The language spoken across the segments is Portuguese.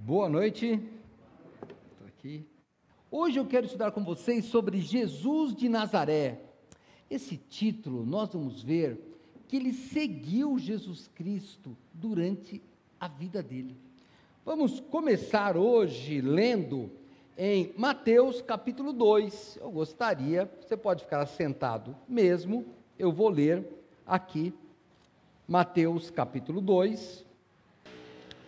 Boa noite. Estou aqui. Hoje eu quero estudar com vocês sobre Jesus de Nazaré. Esse título nós vamos ver que ele seguiu Jesus Cristo durante a vida dele. Vamos começar hoje lendo em Mateus capítulo 2. Eu gostaria, você pode ficar sentado mesmo, eu vou ler aqui Mateus capítulo 2.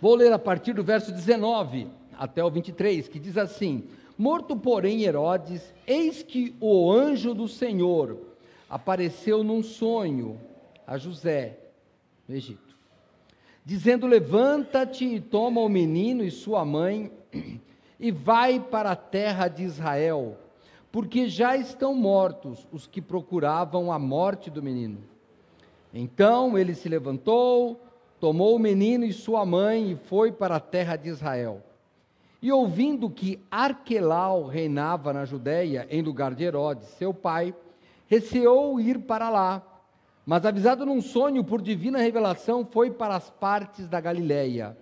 Vou ler a partir do verso 19 até o 23, que diz assim: Morto, porém, Herodes, eis que o anjo do Senhor apareceu num sonho a José, no Egito, dizendo: levanta-te e toma o menino e sua mãe, e vai para a terra de Israel, porque já estão mortos os que procuravam a morte do menino. Então ele se levantou, tomou o menino e sua mãe e foi para a terra de Israel. E ouvindo que Arquelau reinava na Judéia, em lugar de Herodes, seu pai, receou ir para lá, mas avisado num sonho por divina revelação, foi para as partes da Galiléia.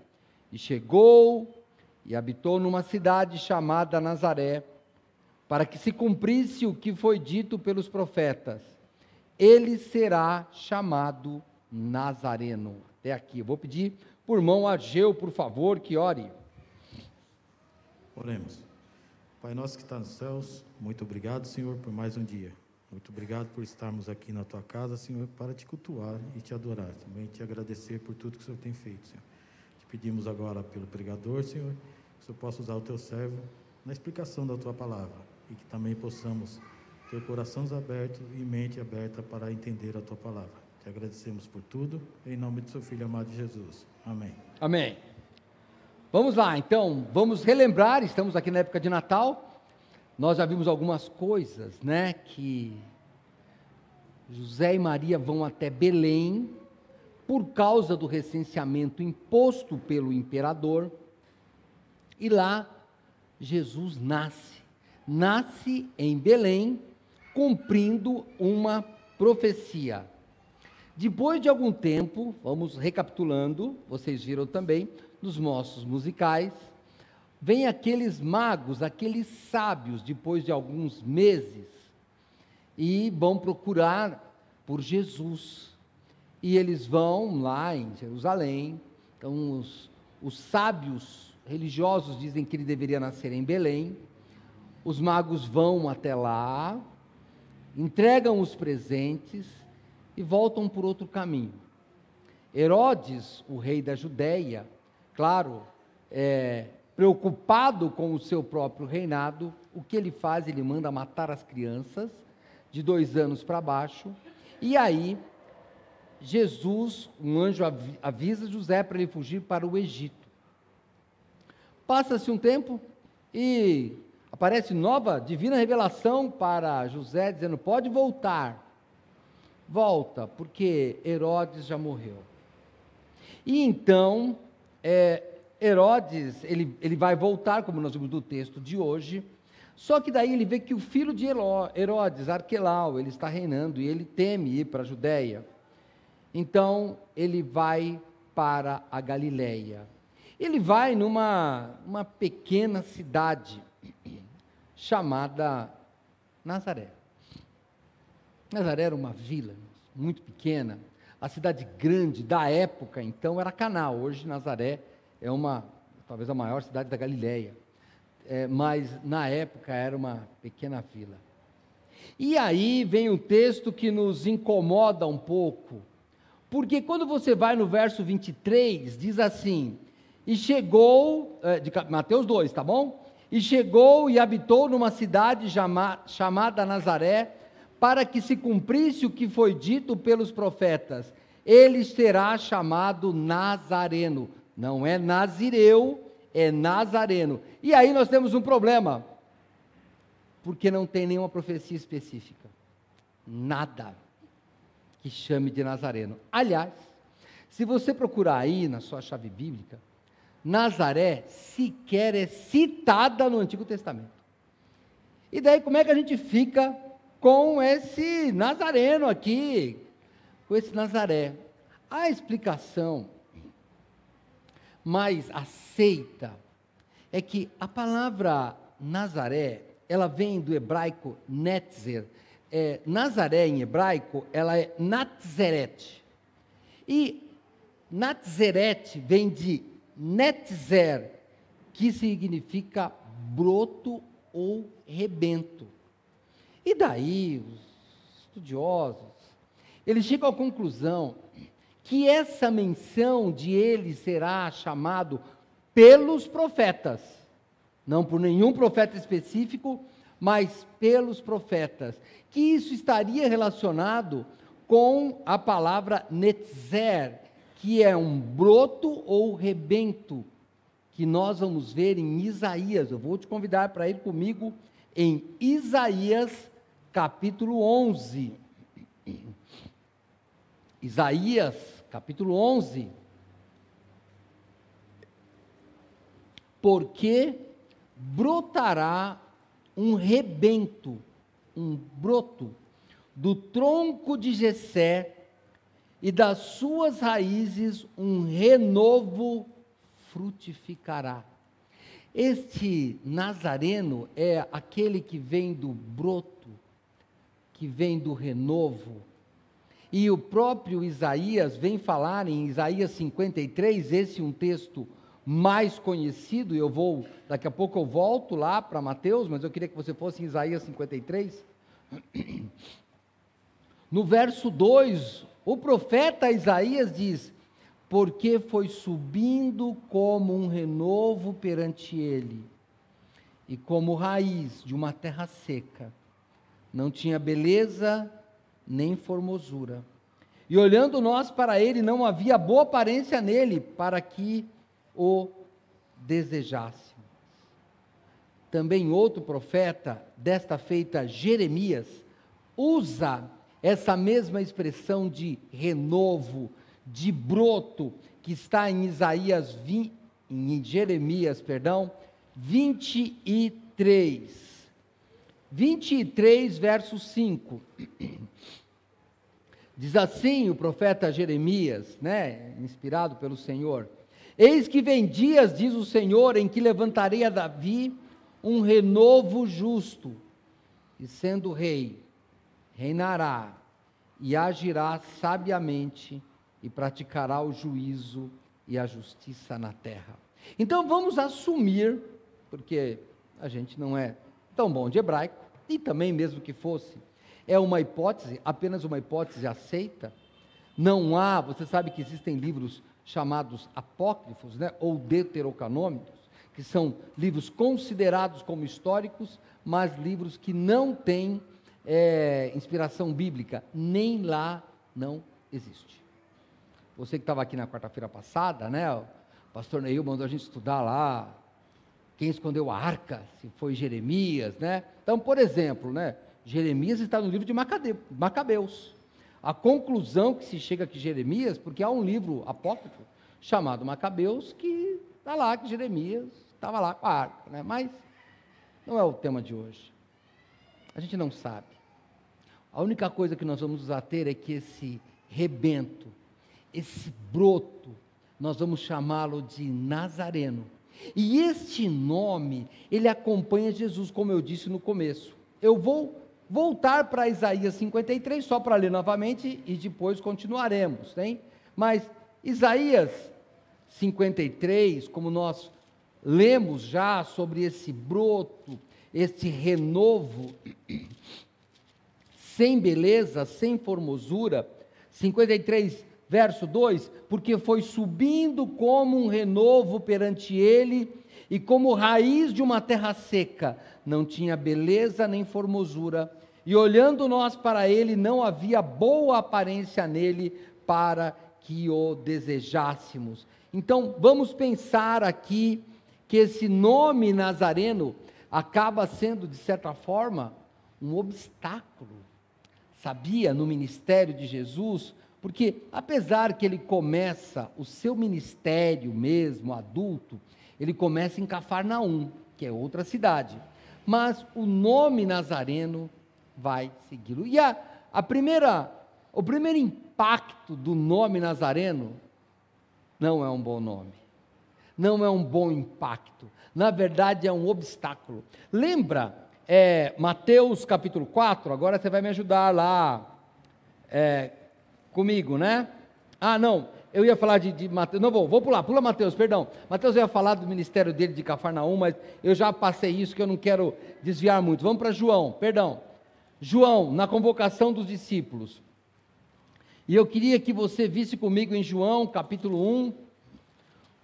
E chegou e habitou numa cidade chamada Nazaré, para que se cumprisse o que foi dito pelos profetas: ele será chamado Nazareno. Até aqui. Vou pedir por irmão Ageu, por favor, que ore. Oremos. Pai nosso que está nos céus, muito obrigado, Senhor, por mais um dia. Muito obrigado por estarmos aqui na Tua casa, Senhor, para Te cultuar e Te adorar. Também Te agradecer por tudo que o Senhor tem feito, Senhor. Te pedimos agora pelo pregador, Senhor, que o Senhor possa usar o Teu servo na explicação da Tua palavra e que também possamos ter corações abertos e mente aberta para entender a Tua palavra. Te agradecemos por tudo, em nome do Seu Filho amado Jesus. Amém. Amém. Vamos lá, então, vamos relembrar, estamos aqui na época de Natal, nós já vimos algumas coisas, né, que José e Maria vão até Belém, por causa do recenseamento imposto pelo imperador, e lá Jesus nasce em Belém, cumprindo uma profecia. Depois de algum tempo, vamos recapitulando, vocês viram também, nos nossos musicais, vem aqueles magos, aqueles sábios, depois de alguns meses, e vão procurar por Jesus. E eles vão lá em Jerusalém, então os sábios religiosos dizem que ele deveria nascer em Belém, os magos vão até lá, entregam os presentes e voltam por outro caminho. Herodes, o rei da Judéia, claro, preocupado com o seu próprio reinado, o que ele faz? Ele manda matar as crianças de 2 anos para baixo, e aí Jesus, um anjo avisa José para ele fugir para o Egito. Passa-se um tempo e aparece nova divina revelação para José, dizendo: pode voltar. Volta, porque Herodes já morreu. E então, Herodes, ele vai voltar, como nós vimos no texto de hoje, só que daí ele vê que o filho de Herodes, Arquelau, ele está reinando, e ele teme ir para a Judéia. Então, ele vai para a Galiléia. Ele vai numa pequena cidade chamada Nazaré. Nazaré era uma vila muito pequena. A cidade grande da época, então, era Caná. Hoje, Nazaré é talvez a maior cidade da Galiléia. Mas, na época, era uma pequena vila. E aí vem um texto que nos incomoda um pouco, porque quando você vai no verso 23, diz assim: e chegou, de Mateus 2, tá bom? E chegou e habitou numa cidade chamada Nazaré, para que se cumprisse o que foi dito pelos profetas: ele será chamado Nazareno. Não é Nazireu, é Nazareno. E aí nós temos um problema, porque não tem nenhuma profecia específica, nada que chame de Nazareno. Aliás, se você procurar aí na sua chave bíblica, Nazaré sequer é citada no Antigo Testamento. E daí como é que a gente fica com esse Nazareno aqui, com esse Nazaré? A explicação mais aceita é que a palavra Nazaré, ela vem do hebraico Netzer. Nazaré em hebraico, ela é Natzeret. E Natzeret vem de Netzer, que significa broto ou rebento. E daí, os estudiosos, eles chegam à conclusão que essa menção de ele será chamado pelos profetas, não por nenhum profeta específico, mas pelos profetas, que isso estaria relacionado com a palavra netzer, que é um broto ou rebento, que nós vamos ver em Isaías. Eu vou te convidar para ir comigo em Isaías, capítulo 11. Isaías, capítulo 11. Porque brotará um rebento, um broto, do tronco de Jessé, e das suas raízes um renovo frutificará. Este Nazareno é aquele que vem do broto, que vem do renovo. E o próprio Isaías vem falar em Isaías 53, esse é um texto mais conhecido, daqui a pouco eu volto lá para Mateus, mas eu queria que você fosse em Isaías 53. No verso 2, o profeta Isaías diz: porque foi subindo como um renovo perante ele, e como raiz de uma terra seca, não tinha beleza nem formosura. E olhando nós para ele, não havia boa aparência nele, para que o desejássemos. Também outro profeta, desta feita Jeremias, usa essa mesma expressão de renovo, de broto, que está em Jeremias, 23. 23, verso 5. Diz assim o profeta Jeremias, inspirado pelo Senhor: eis que vem dias, diz o Senhor, em que levantarei a Davi um renovo justo, e sendo rei, reinará e agirá sabiamente, e praticará o juízo e a justiça na terra. Então vamos assumir, porque a gente não é tão bom de hebraico, e também mesmo que fosse, é uma hipótese, apenas uma hipótese aceita. Não há, você sabe que existem livros chamados apócrifos, ou deuterocanômicos, que são livros considerados como históricos, mas livros que não têm inspiração bíblica, nem lá não existe. Você que estava aqui na quarta-feira passada, o pastor Neil mandou a gente estudar lá, quem escondeu a arca, se foi Jeremias, Então, por exemplo, Jeremias está no livro de Macabeus. A conclusão que se chega aqui Jeremias, porque há um livro apócrifo chamado Macabeus, que está lá, que Jeremias estava lá com a arca, mas não é o tema de hoje. A gente não sabe. A única coisa que nós vamos ter é que esse rebento, esse broto, nós vamos chamá-lo de Nazareno. E este nome, ele acompanha Jesus, como eu disse no começo. Eu vou voltar para Isaías 53, só para ler novamente, e depois continuaremos, Mas Isaías 53, como nós lemos já sobre esse broto, este renovo, sem beleza, sem formosura, 53, verso 2, porque foi subindo como um renovo perante ele, e como raiz de uma terra seca, não tinha beleza nem formosura, e olhando nós para ele, não havia boa aparência nele, para que o desejássemos. Então, vamos pensar aqui, que esse nome Nazareno, acaba sendo, de certa forma, um obstáculo, sabia, no ministério de Jesus, porque apesar que ele começa o seu ministério mesmo, adulto, ele começa em Cafarnaum, que é outra cidade, mas o nome Nazareno vai segui-lo. E o primeiro impacto do nome Nazareno não é um bom nome. não é um bom impacto. Na verdade, é um obstáculo. Lembra, Mateus capítulo 4? Agora você vai me ajudar lá comigo, né? Ah, não, eu ia falar de Mateus, não vou pular, pula Mateus, perdão. Mateus ia falar do ministério dele de Cafarnaum, mas eu já passei isso, que eu não quero desviar muito. Vamos para João, perdão. João, na convocação dos discípulos. E eu queria que você visse comigo em João, capítulo 1,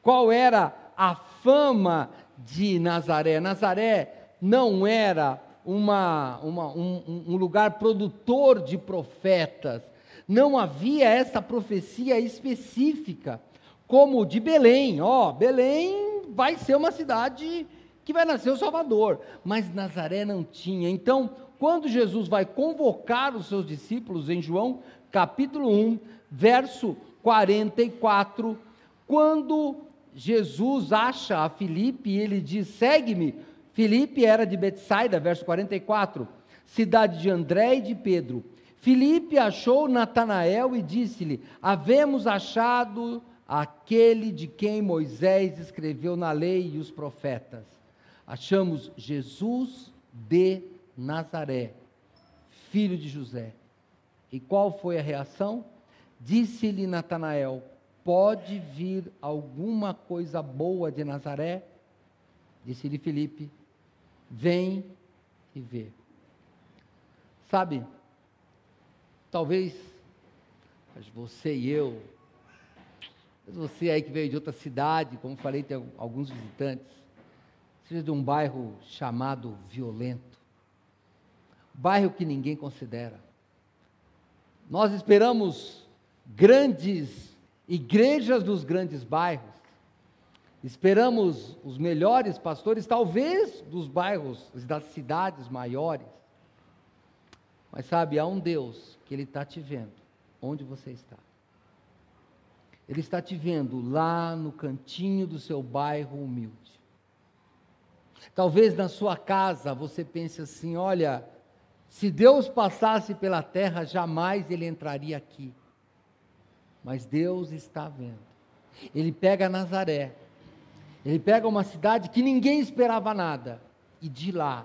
qual era a fama de Nazaré. Nazaré não era um lugar produtor de profetas. Não havia essa profecia específica, como de Belém. Belém vai ser uma cidade que vai nascer o Salvador, mas Nazaré não tinha. Então, quando Jesus vai convocar os seus discípulos em João, capítulo 1, verso 44, quando Jesus acha a Filipe e ele diz, segue-me. Filipe era de Betsaida, verso 44, cidade de André e de Pedro. Filipe achou Natanael e disse-lhe, havemos achado aquele de quem Moisés escreveu na lei e os profetas. Achamos Jesus de Nazaré, filho de José. E qual foi a reação? Disse-lhe Natanael, pode vir alguma coisa boa de Nazaré? Disse-lhe Filipe, vem e vê. Sabe, talvez você e eu, você aí que veio de outra cidade, como falei, tem alguns visitantes, seja de um bairro chamado Violento, bairro que ninguém considera. Nós esperamos grandes igrejas dos grandes bairros, esperamos os melhores pastores, talvez dos bairros, das cidades maiores, mas sabe, há um Deus que Ele está te vendo, onde você está. Ele está te vendo lá no cantinho do seu bairro humilde. Talvez na sua casa você pense assim, olha, se Deus passasse pela terra, jamais Ele entraria aqui. Mas Deus está vendo. Ele pega Nazaré, Ele pega uma cidade que ninguém esperava nada, e de lá,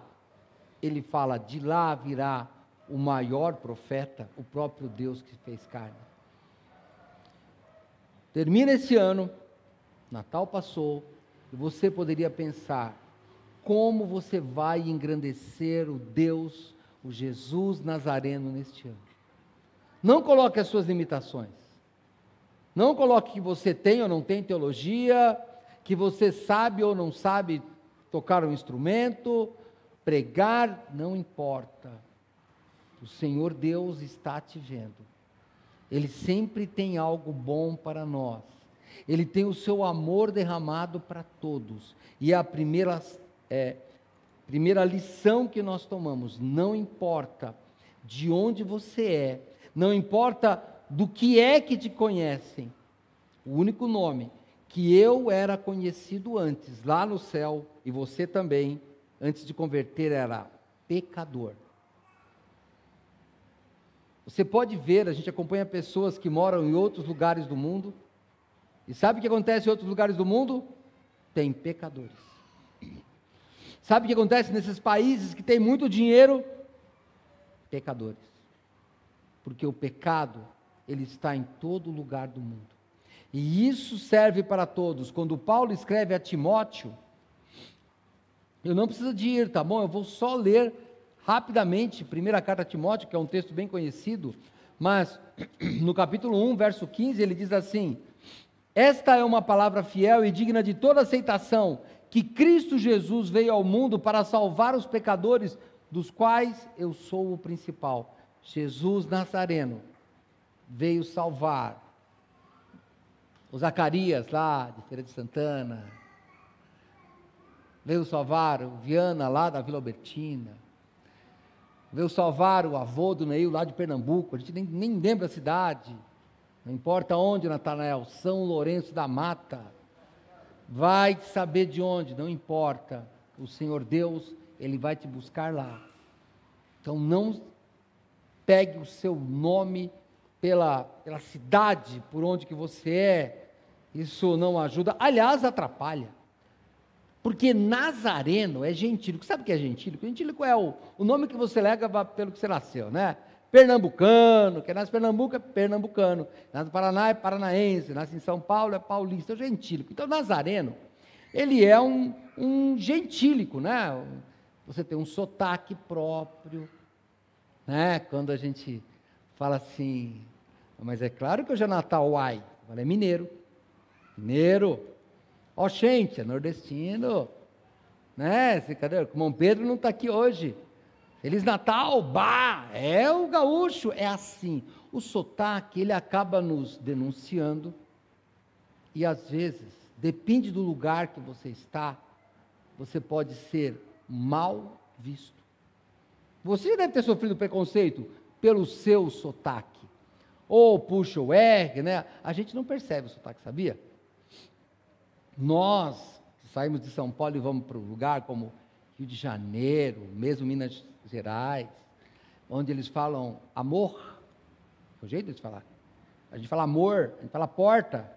Ele fala, de lá virá o maior profeta, o próprio Deus que fez carne. Termina esse ano, Natal passou, e você poderia pensar, como você vai engrandecer o Deus, o Jesus Nazareno neste ano? Não coloque as suas limitações, não coloque que você tem ou não tem teologia, que você sabe ou não sabe tocar um instrumento, pregar, não importa, o Senhor Deus está te vendo. Ele sempre tem algo bom para nós. Ele tem o seu amor derramado para todos. E a primeira lição que nós tomamos, não importa de onde você é, não importa do que é que te conhecem, o único nome que eu era conhecido antes, lá no céu, e você também, antes de converter, era pecador. Você pode ver, a gente acompanha pessoas que moram em outros lugares do mundo, e sabe o que acontece em outros lugares do mundo? Tem pecadores. Sabe o que acontece nesses países que tem muito dinheiro? Pecadores. Porque o pecado, ele está em todo lugar do mundo. E isso serve para todos. Quando Paulo escreve a Timóteo, eu não preciso de ir, tá bom? Eu vou só ler rapidamente, primeira carta a Timóteo, que é um texto bem conhecido, mas no capítulo 1, verso 15, ele diz assim, esta é uma palavra fiel e digna de toda aceitação, que Cristo Jesus veio ao mundo para salvar os pecadores, dos quais eu sou o principal. Jesus Nazareno veio salvar o Zacarias lá de Feira de Santana, veio salvar o Viana lá da Vila Albertina, veio salvar o avô do Neil lá de Pernambuco, a gente nem lembra a cidade, não importa onde, Natanael, São Lourenço da Mata, vai saber de onde, não importa, o Senhor Deus, Ele vai te buscar lá. Então não pegue o seu nome pela cidade por onde que você é, Isso não ajuda, aliás, atrapalha. Porque Nazareno é gentílico. Sabe o que é gentílico? Gentílico é o nome que você leva pelo que você nasceu, né? Pernambucano, quem nasce em Pernambuco é pernambucano, nasce no Paraná é paranaense, nasce em São Paulo é paulista, é gentílico. Então, Nazareno, ele é um gentílico, né? Você tem um sotaque próprio, né? Quando a gente fala assim, mas é claro que hoje é Natal, uai, é mineiro, Oxente, é nordestino, né? Cadê? O irmão Pedro não está aqui hoje. Feliz Natal, bah, é o gaúcho, é assim. O sotaque, ele acaba nos denunciando e às vezes, depende do lugar que você está, você pode ser mal visto. Você deve ter sofrido preconceito pelo seu sotaque, ou puxa o R, né? A gente não percebe o sotaque, sabia? Nós saímos de São Paulo e vamos para um lugar como Rio de Janeiro, mesmo Minas Gerais, onde eles falam amor, é o jeito de falar. A gente fala amor, a gente fala porta.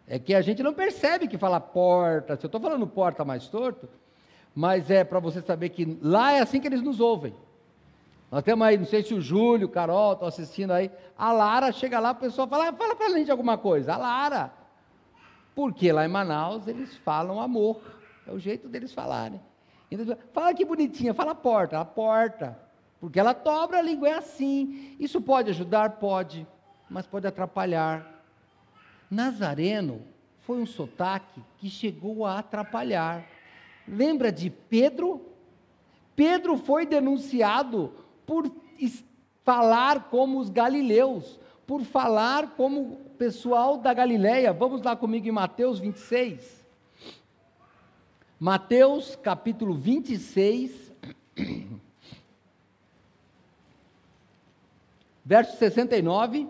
É que a gente não percebe que fala porta. Se eu estou falando porta mais torto, mas é para você saber que lá é assim que eles nos ouvem. Nós temos aí, não sei se o Júlio, o Carol estão assistindo aí, a Lara chega lá, o pessoal fala para a gente alguma coisa, a Lara. Porque lá em Manaus eles falam amor, é o jeito deles falarem. Então, fala que bonitinha, fala porta, a porta, porque ela dobra a língua, é assim. Isso pode ajudar? Pode, mas pode atrapalhar. Nazareno foi um sotaque que chegou a atrapalhar. Lembra de Pedro? Pedro foi denunciado por falar como os galileus, por falar como o pessoal da Galileia. Vamos lá comigo em Mateus 26. Mateus capítulo 26, verso 69.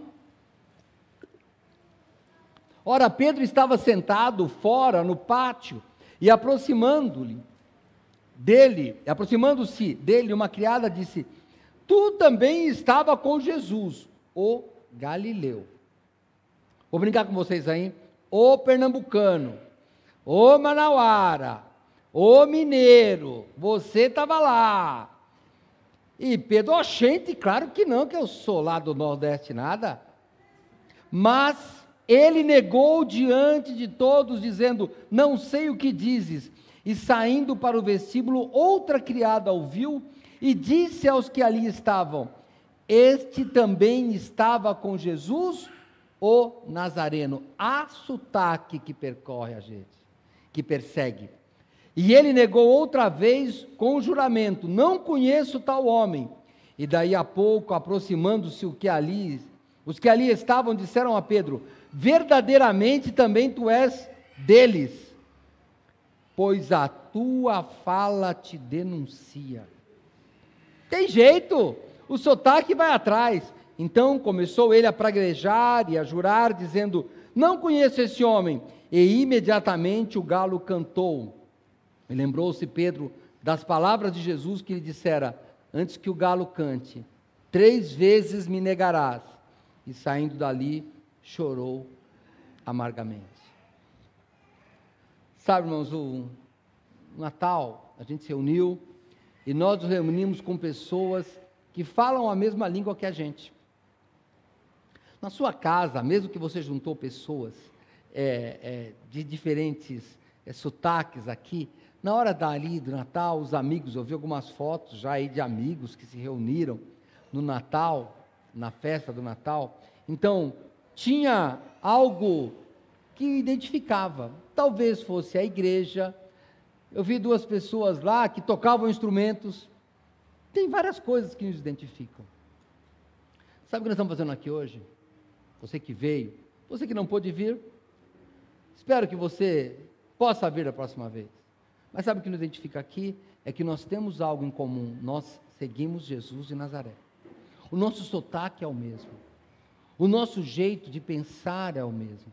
Ora, Pedro estava sentado fora no pátio, e aproximando-se dele, uma criada disse: tu também estava com Jesus, o Galileu. Vou brincar com vocês aí, o pernambucano, o manauara, o mineiro, você estava lá. E Pedro, oxente, claro que não, que eu sou lá do Nordeste, nada. Mas ele negou diante de todos, dizendo: não sei o que dizes. E saindo para o vestíbulo, outra criada ouviu e disse aos que ali estavam: este também estava com Jesus, o Nazareno. Há sotaque que percorre a gente, que persegue. E ele negou outra vez com juramento: não conheço tal homem. E daí a pouco, aproximando-se os que ali estavam, disseram a Pedro: verdadeiramente também tu és deles, pois a tua fala te denuncia. Tem jeito, o sotaque vai atrás. Então começou ele a praguejar e a jurar, dizendo: não conheço esse homem. E imediatamente o galo cantou. E lembrou-se Pedro das palavras de Jesus que lhe dissera: antes que o galo cante, 3 vezes me negarás. E saindo dali, chorou amargamente. Sabe, irmãos, o Natal, a gente se reuniu e nós nos reunimos com pessoas que falam a mesma língua que a gente. Na sua casa, mesmo que você juntou pessoas de diferentes sotaques aqui, na hora dali do Natal, os amigos, eu vi algumas fotos já aí de amigos que se reuniram no Natal, na festa do Natal. Então, tinha algo que identificava, talvez fosse a igreja. Eu vi 2 pessoas lá que tocavam instrumentos. Tem várias coisas que nos identificam. Sabe o que nós estamos fazendo aqui hoje? Você que veio, você que não pôde vir, espero que você possa vir da próxima vez. Mas sabe o que nos identifica aqui? É que nós temos algo em comum, nós seguimos Jesus de Nazaré. O nosso sotaque é o mesmo. O nosso jeito de pensar é o mesmo.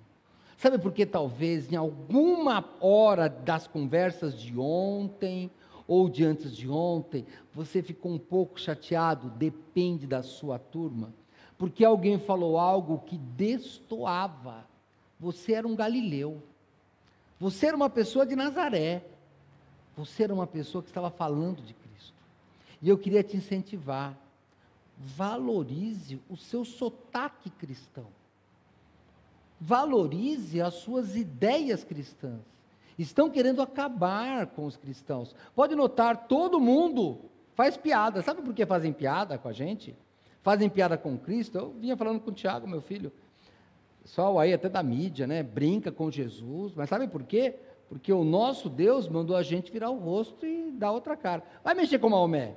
Sabe por que talvez em alguma hora das conversas de ontem ou de antes de ontem, você ficou um pouco chateado? Depende da sua turma. Porque alguém falou algo que destoava você era um galileu, você era uma pessoa de Nazaré, você era uma pessoa que estava falando de Cristo. E eu queria te incentivar, valorize o seu sotaque cristão, valorize as suas ideias cristãs. Estão querendo acabar com os cristãos. Pode notar, todo mundo faz piada. Sabe por que fazem piada com a gente? Fazem piada com Cristo. Eu vinha falando com o Tiago, meu filho, pessoal aí até da mídia, né, brinca com Jesus, mas sabe por quê? Porque o nosso Deus mandou a gente virar o rosto e dar outra cara. Vai mexer com Maomé?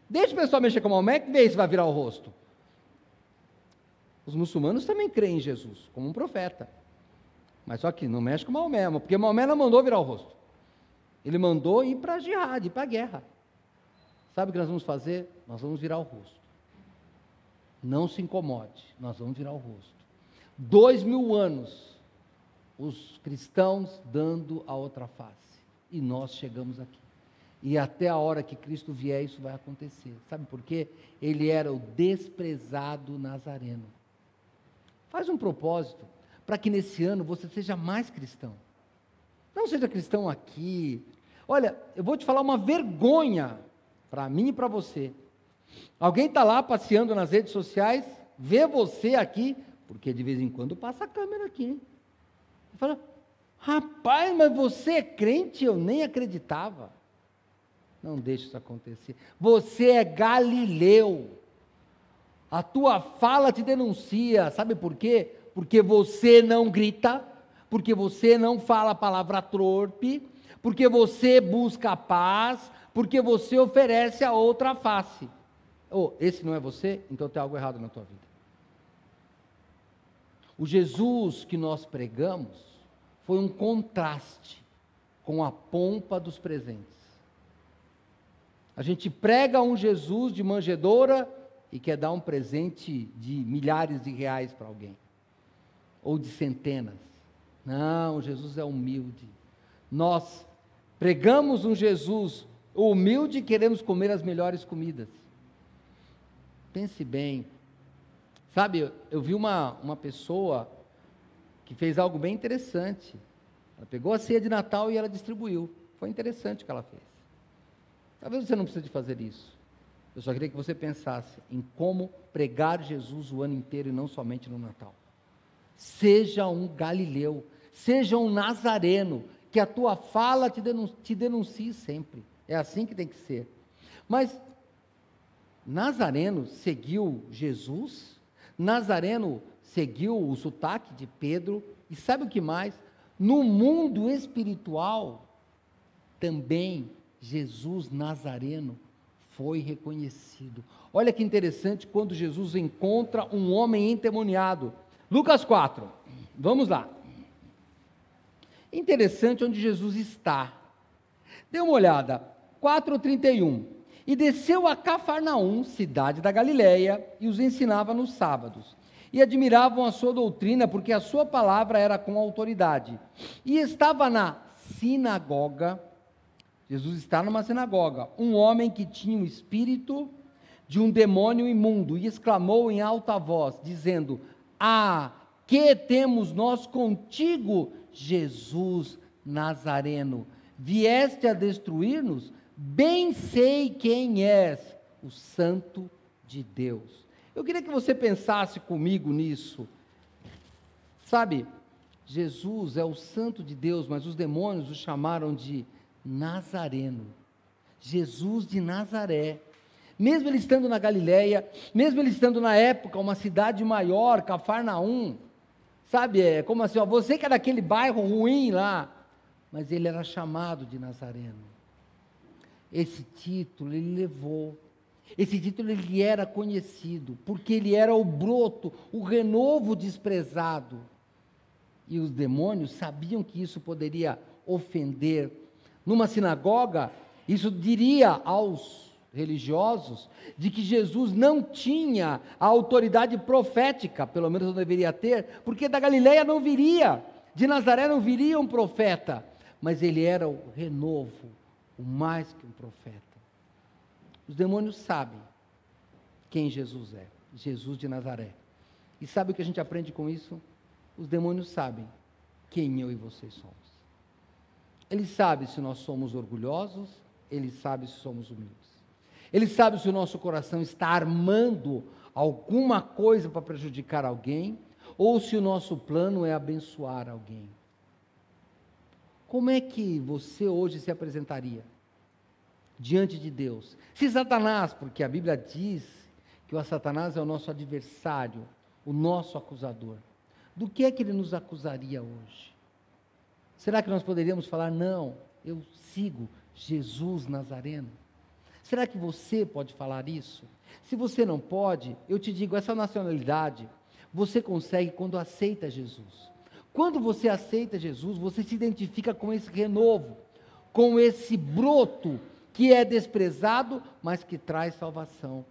Deixa o pessoal mexer com Maomé, que vê se vai virar o rosto. Os muçulmanos também creem em Jesus, como um profeta. Mas só que não mexe com Maomé, porque Maomé não mandou virar o rosto. Ele mandou ir para a jihad, ir para a guerra. Sabe o que nós vamos fazer? Nós vamos virar o rosto. Não se incomode, nós vamos virar o rosto. 2000 anos, os cristãos dando a outra face. E nós chegamos aqui. E até a hora que Cristo vier, isso vai acontecer. Sabe por quê? Ele era o desprezado nazareno. Faz um propósito, para que nesse ano você seja mais cristão. Não seja cristão aqui. Olha, eu vou te falar uma vergonha, para mim e para você. Alguém está lá passeando nas redes sociais, vê você aqui, porque de vez em quando passa a câmera aqui, hein? E fala, rapaz, mas você é crente? Eu nem acreditava. Não deixe isso acontecer. Você é galileu. A tua fala te denuncia. Sabe por quê? Porque você não grita, porque você não fala a palavra torpe, porque você busca a paz, porque você oferece a outra face. Esse não é você? Então tem algo errado na tua vida. O Jesus que nós pregamos foi um contraste com a pompa dos presentes. A gente prega um Jesus de manjedoura e quer dar um presente de milhares de reais para alguém, ou de centenas. Não, Jesus é humilde. Nós pregamos um Jesus humilde e queremos comer as melhores comidas. Pense bem. Sabe, eu vi uma pessoa que fez algo bem interessante. Ela pegou a ceia de Natal e ela distribuiu. Foi interessante o que ela fez. Talvez você não precise de fazer isso. Eu só queria que você pensasse em como pregar Jesus o ano inteiro e não somente no Natal. Seja um galileu, seja um nazareno, que a tua fala te denuncie sempre. É assim que tem que ser. Mas Nazareno seguiu Jesus, Nazareno seguiu o sotaque de Pedro, e sabe o que mais? No mundo espiritual, também Jesus Nazareno foi reconhecido. Olha que interessante quando Jesus encontra um homem endemoniado. Lucas 4, vamos lá. Interessante onde Jesus está. Dê uma olhada, 4:31. E desceu a Cafarnaum, cidade da Galileia, e os ensinava nos sábados. E admiravam a sua doutrina, porque a sua palavra era com autoridade. E estava na sinagoga, Jesus está numa sinagoga, um homem que tinha o espírito de um demônio imundo, e exclamou em alta voz, dizendo, que temos nós contigo, Jesus Nazareno? Vieste a destruir-nos? Bem sei quem és, o Santo de Deus. Eu queria que você pensasse comigo nisso. Sabe, Jesus é o Santo de Deus, mas os demônios o chamaram de Nazareno. Jesus de Nazaré. Mesmo ele estando na Galileia, mesmo ele estando na época, uma cidade maior, Cafarnaum, sabe, é como assim, você que era daquele bairro ruim lá, mas ele era chamado de Nazareno. Esse título ele levou, esse título ele era conhecido, porque ele era o broto, o renovo desprezado, e os demônios sabiam que isso poderia ofender. Numa sinagoga, isso diria aos religiosos, de que Jesus não tinha a autoridade profética, pelo menos não deveria ter, porque da Galileia não viria, de Nazaré não viria um profeta, mas ele era o renovo, o mais que um profeta. Os demônios sabem quem Jesus é, Jesus de Nazaré. E sabe o que a gente aprende com isso? os demônios sabem quem eu e você somos. Eles sabem se nós somos orgulhosos, eles sabem se somos humildes. Eles sabem se o nosso coração está armando alguma coisa para prejudicar alguém, ou se o nosso plano é abençoar alguém. Como é que você hoje se apresentaria diante de Deus? Se Satanás, porque a Bíblia diz que o Satanás é o nosso adversário, o nosso acusador, do que é que ele nos acusaria hoje? Será que nós poderíamos falar, não, eu sigo Jesus Nazareno? Será que você pode falar isso? Se você não pode, eu te digo, essa nacionalidade você consegue quando aceita Jesus. Quando você aceita Jesus, você se identifica com esse renovo, com esse broto que é desprezado, mas que traz salvação.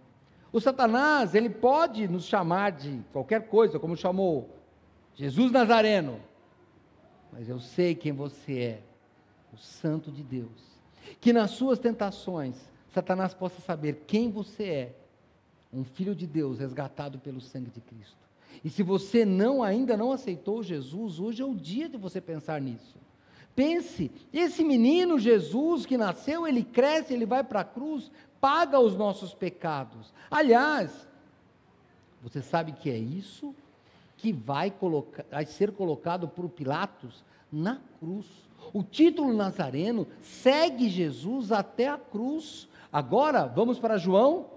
O Satanás, ele pode nos chamar de qualquer coisa, como chamou Jesus Nazareno, mas eu sei quem você é, o Santo de Deus. Que nas suas tentações, Satanás possa saber quem você é, um filho de Deus resgatado pelo sangue de Cristo. E se você ainda não aceitou Jesus, hoje é o dia de você pensar nisso. Pense, esse menino Jesus que nasceu, ele cresce, ele vai para a cruz, paga os nossos pecados. Aliás, você sabe que é isso que vai ser colocado por Pilatos na cruz. O título nazareno segue Jesus até a cruz. Agora, vamos para João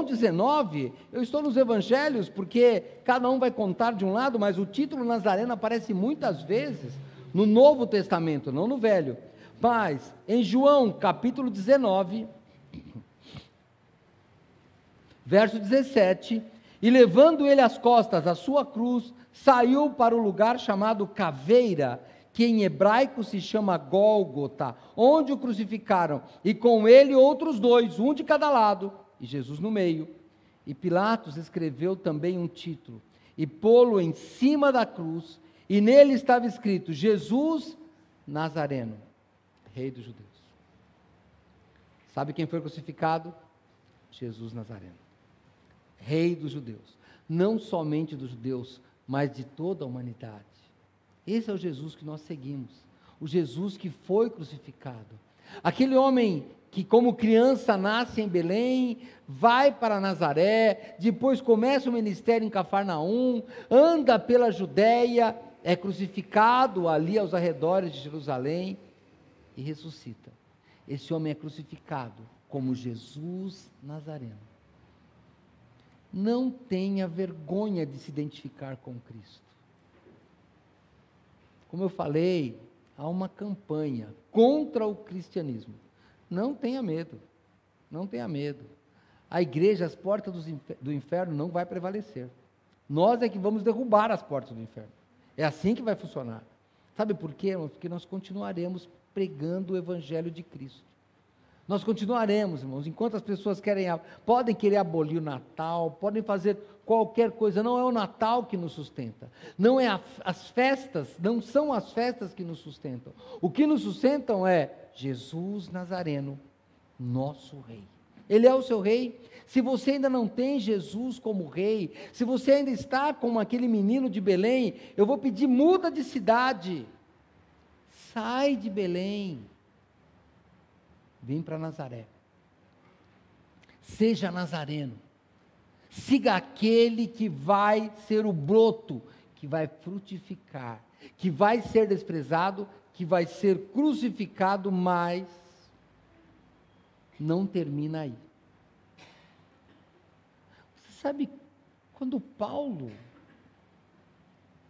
19, eu estou nos evangelhos, porque cada um vai contar de um lado, mas o título nazareno aparece muitas vezes no Novo Testamento, não no Velho. Mas, em João, capítulo 19, verso 17, e levando ele às costas a sua cruz, saiu para o lugar chamado Caveira, que em hebraico se chama Gólgota, onde o crucificaram, e com ele outros dois, um de cada lado, e Jesus no meio. E Pilatos escreveu também um título, e pô-lo em cima da cruz, e nele estava escrito, Jesus Nazareno, Rei dos Judeus. Sabe quem foi crucificado? Jesus Nazareno, Rei dos Judeus, não somente dos judeus, mas de toda a humanidade. Esse é o Jesus que nós seguimos, o Jesus que foi crucificado, aquele homem que como criança nasce em Belém, vai para Nazaré, depois começa o ministério em Cafarnaum, anda pela Judéia, é crucificado ali aos arredores de Jerusalém e ressuscita. Esse homem é crucificado como Jesus Nazareno. Não tenha vergonha de se identificar com Cristo. Como eu falei, há uma campanha contra o cristianismo. Não tenha medo, não tenha medo. A igreja, as portas do inferno não vai prevalecer. Nós é que vamos derrubar as portas do inferno. É assim que vai funcionar. Sabe por quê? Porque nós continuaremos pregando o evangelho de Cristo. Nós continuaremos, irmãos, enquanto as pessoas podem querer abolir o Natal, podem fazer qualquer coisa, não é o Natal que nos sustenta, não é as festas, não são as festas que nos sustentam. O que nos sustentam é Jesus Nazareno, nosso Rei. Ele é o seu Rei. Se você ainda não tem Jesus como Rei, se você ainda está como aquele menino de Belém, eu vou pedir, muda de cidade, sai de Belém, vem para Nazaré, seja nazareno, siga aquele que vai ser o broto, que vai frutificar, que vai ser desprezado, que vai ser crucificado, mas não termina aí. Você sabe, quando Paulo,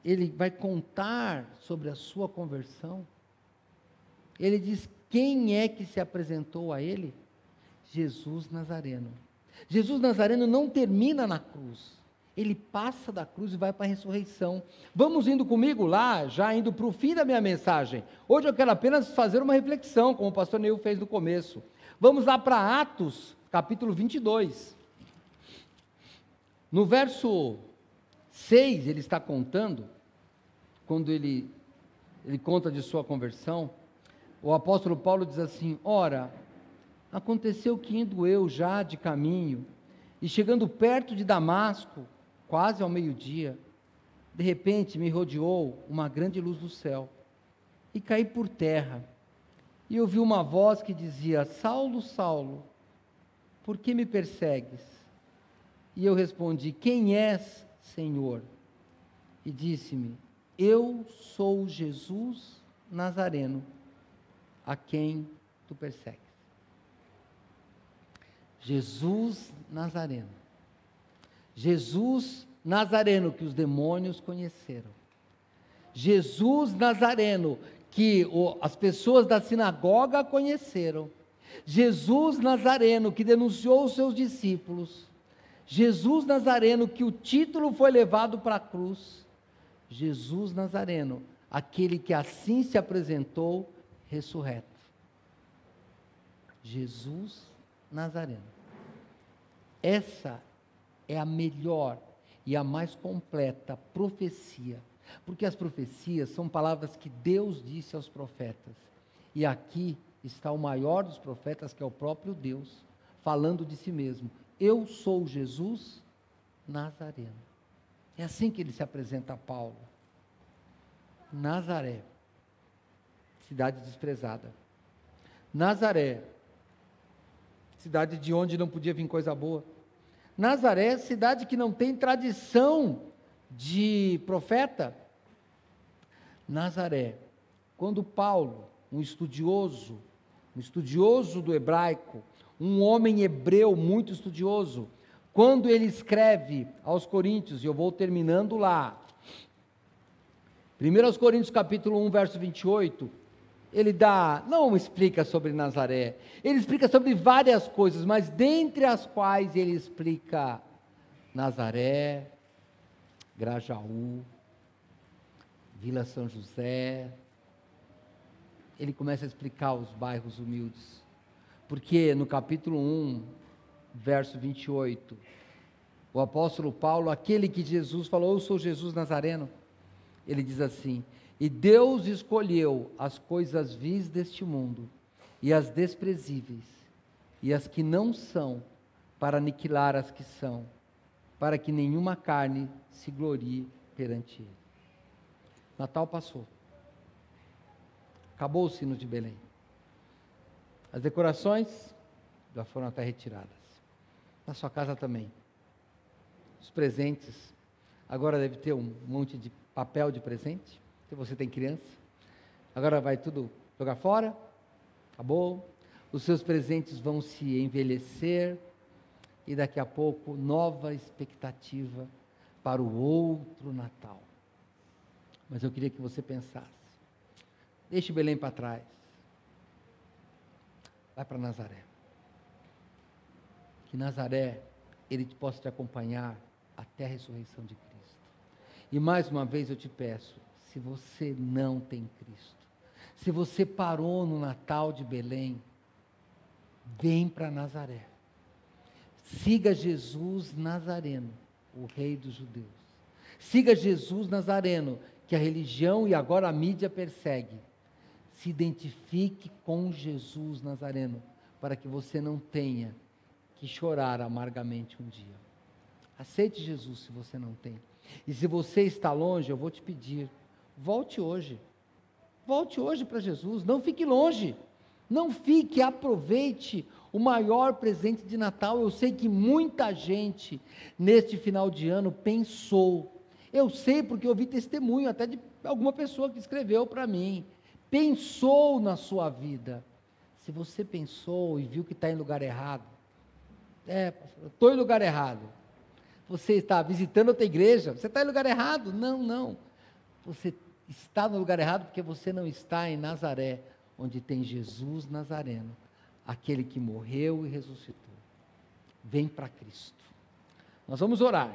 ele vai contar sobre a sua conversão, ele diz, quem é que se apresentou a ele? Jesus Nazareno. Jesus Nazareno não termina na cruz, ele passa da cruz e vai para a ressurreição. Vamos indo comigo lá, já indo para o fim da minha mensagem. Hoje eu quero apenas fazer uma reflexão, como o pastor Neil fez no começo. Vamos lá para Atos, capítulo 22. No verso 6, ele está contando, quando ele conta de sua conversão, o apóstolo Paulo diz assim, ora, aconteceu que indo eu já de caminho, e chegando perto de Damasco, quase ao meio-dia, De repente me rodeou uma grande luz do céu, e caí por terra, e ouvi uma voz que dizia: Saulo, Saulo, por que me persegues? E eu respondi: quem és, Senhor? E disse-me: eu sou Jesus Nazareno, a quem tu persegues. Jesus Nazareno. Jesus Nazareno que os demônios conheceram. Jesus Nazareno que as pessoas da sinagoga conheceram. Jesus Nazareno que denunciou os seus discípulos. Jesus Nazareno que o título foi levado para a cruz. Jesus Nazareno, aquele que assim se apresentou ressurreto. Jesus Nazareno. Essa é a melhor e a mais completa profecia, porque as profecias são palavras que Deus disse aos profetas, e aqui está o maior dos profetas, que é o próprio Deus, falando de si mesmo: eu sou Jesus Nazareno. É assim que ele se apresenta a Paulo. Nazaré, cidade desprezada. Nazaré, cidade de onde não podia vir coisa boa. Nazaré, cidade que não tem tradição de profeta. Nazaré, quando Paulo, um estudioso do hebraico, um homem hebreu muito estudioso, quando ele escreve aos Coríntios, e eu vou terminando lá, 1 Coríntios capítulo 1, verso 28, ele não explica sobre Nazaré, ele explica sobre várias coisas, mas dentre as quais ele explica Nazaré, Grajaú, Vila São José. Ele começa a explicar os bairros humildes, porque no capítulo 1, verso 28, o apóstolo Paulo, aquele que Jesus falou: eu sou Jesus Nazareno, ele diz assim: e Deus escolheu as coisas vis deste mundo, e as desprezíveis, e as que não são, para aniquilar as que são, para que nenhuma carne se glorie perante ele. Natal passou. Acabou o sino de Belém. As decorações já foram até retiradas. Na sua casa também. Os presentes, agora deve ter um monte de papel de presente, se você tem criança. Agora vai tudo jogar fora. Acabou. Os seus presentes vão se envelhecer. E daqui a pouco, nova expectativa para o outro Natal. Mas eu queria que você pensasse. Deixe Belém para trás. Vai para Nazaré. Que Nazaré, ele possa te acompanhar até a ressurreição de Cristo. E mais uma vez eu te peço, se você não tem Cristo, se você parou no Natal de Belém, vem para Nazaré. Siga Jesus Nazareno, o Rei dos Judeus. Siga Jesus Nazareno, que a religião e agora a mídia persegue. Se identifique com Jesus Nazareno, para que você não tenha que chorar amargamente um dia. Aceite Jesus se você não tem. E se você está longe, eu vou te pedir, volte hoje. Volte hoje para Jesus, não fique longe. Não fique, aproveite o maior presente de Natal. Eu sei que muita gente, neste final de ano, pensou. Eu sei porque eu vi testemunho até de alguma pessoa que escreveu para mim. Pensou na sua vida. Se você pensou e viu que está em lugar errado, estou em lugar errado. Você está visitando outra igreja, você está em lugar errado. Não. Você está no lugar errado porque você não está em Nazaré, onde tem Jesus Nazareno, aquele que morreu e ressuscitou. Vem para Cristo. Nós vamos orar.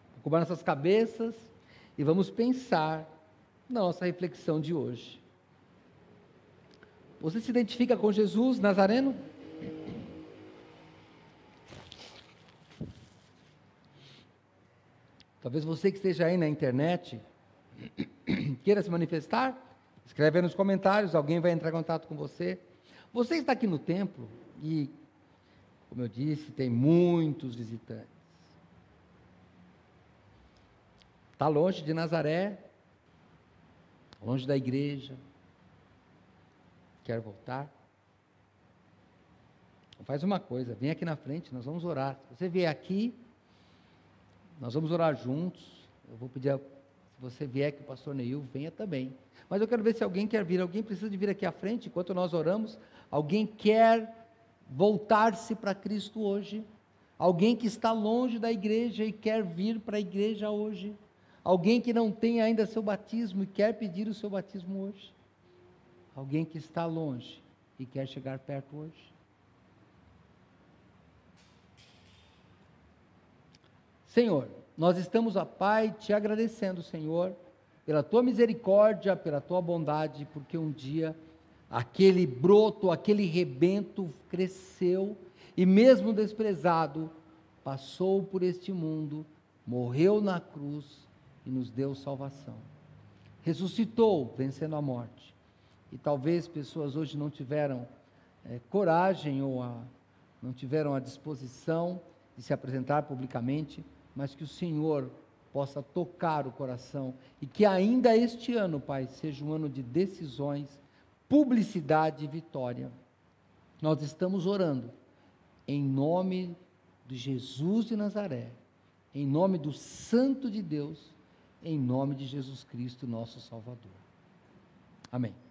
Vamos cobrar nossas cabeças e vamos pensar na nossa reflexão de hoje. Você se identifica com Jesus Nazareno? Talvez você que esteja aí na internet queira se manifestar. Escreve aí nos comentários, alguém vai entrar em contato com você. Você está aqui no templo e, como eu disse, tem muitos visitantes. Está longe de Nazaré, longe da igreja, quer voltar? Faz uma coisa, vem aqui na frente, nós vamos orar. Se você vier aqui, nós vamos orar juntos. Eu vou pedir, se você vier, que o pastor Neil venha também. Mas eu quero ver se alguém quer vir. Alguém precisa de vir aqui à frente, enquanto nós oramos. Alguém quer voltar-se para Cristo hoje? Alguém que está longe da igreja e quer vir para a igreja hoje? Alguém que não tem ainda seu batismo e quer pedir o seu batismo hoje? Alguém que está longe e quer chegar perto hoje? Senhor, nós estamos, ó Pai, te agradecendo, Senhor, pela tua misericórdia, pela tua bondade, porque um dia aquele broto, aquele rebento cresceu e mesmo desprezado, passou por este mundo, morreu na cruz e nos deu salvação. Ressuscitou, vencendo a morte. E talvez pessoas hoje não tiveram coragem ou não tiveram a disposição de se apresentar publicamente, mas que o Senhor possa tocar o coração e que ainda este ano, Pai, seja um ano de decisões, publicidade e vitória. Nós estamos orando em nome de Jesus de Nazaré, em nome do Santo de Deus, em nome de Jesus Cristo, nosso Salvador. Amém.